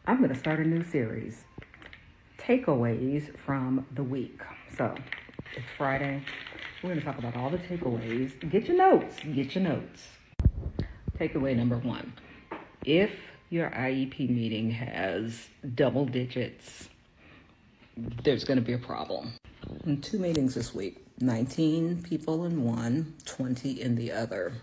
I'm going to start a new series, takeaways from the week. So it's Friday. We're going to talk about all the takeaways. Get your notes. Get your notes. Takeaway number one. If your IEP meeting has double digits, there's going to be a problem. In 2 meetings this week, 19 people in one, 20 in the other.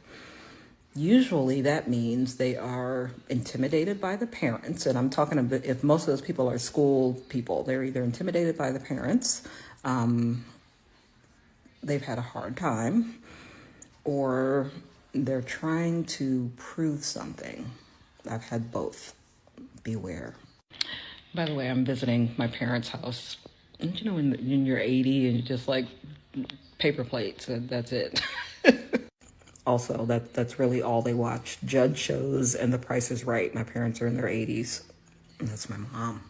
Usually that means they are intimidated by the parents. And I'm talking about if most of those people are school people, they're either intimidated by the parents, they've had a hard time, or they're trying to prove something. I've had both. Beware. By the way, I'm visiting my parents' house. And you know, when you're 80 and you're just like paper plates, that's it. Also, that's really all they watch. Judge shows and The Price is Right. My parents are in their 80s. That's my mom.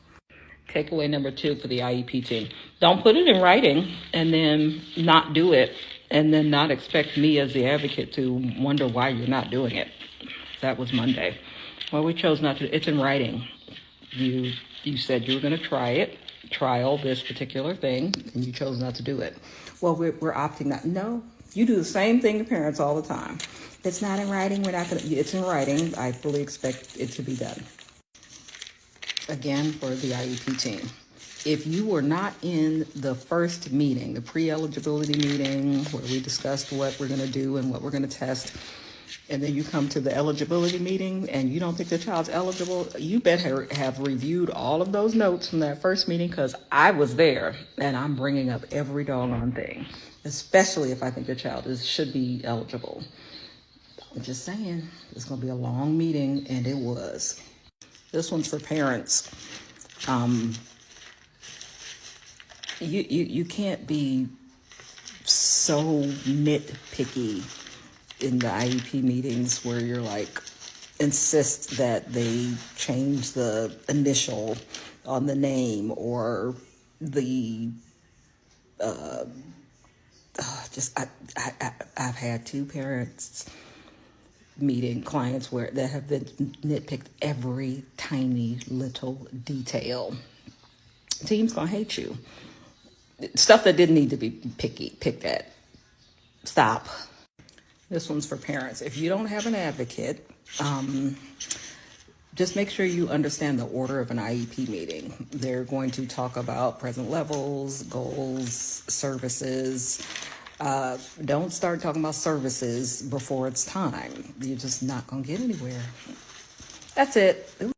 Takeaway number 2 for the IEP team. Don't put it in writing and then not do it, and then not expect me as the advocate to wonder why you're not doing it. That was Monday. Well, we chose not to. It's in writing. You said you were going to trial this particular thing, and you chose not to do it. Well, we're opting not. No, you do the same thing to parents all the time. It's not in writing. We're not going to. It's in writing. I fully expect it to be done. Again, for the IEP team. If you were not in the first meeting, the pre-eligibility meeting, where we discussed what we're going to do and what we're going to test, and then you come to the eligibility meeting and you don't think the child's eligible, you better have reviewed all of those notes from that first meeting, because I was there and I'm bringing up every doggone thing, especially if I think the child should be eligible. I'm just saying, it's going to be a long meeting, and it was. This one's for parents. You can't be so nitpicky in the IEP meetings where you're like, insist that they change the initial on the name, or the I've had 2 parents meeting clients that have been nitpicked every tiny little detail. Team's gonna hate you. Stuff that didn't need to be picked at. Stop. This one's for parents. If you don't have an advocate, just make sure you understand the order of an IEP meeting. They're going to talk about present levels, goals, services. Don't start talking about services before it's time. You're just not going to get anywhere. That's it.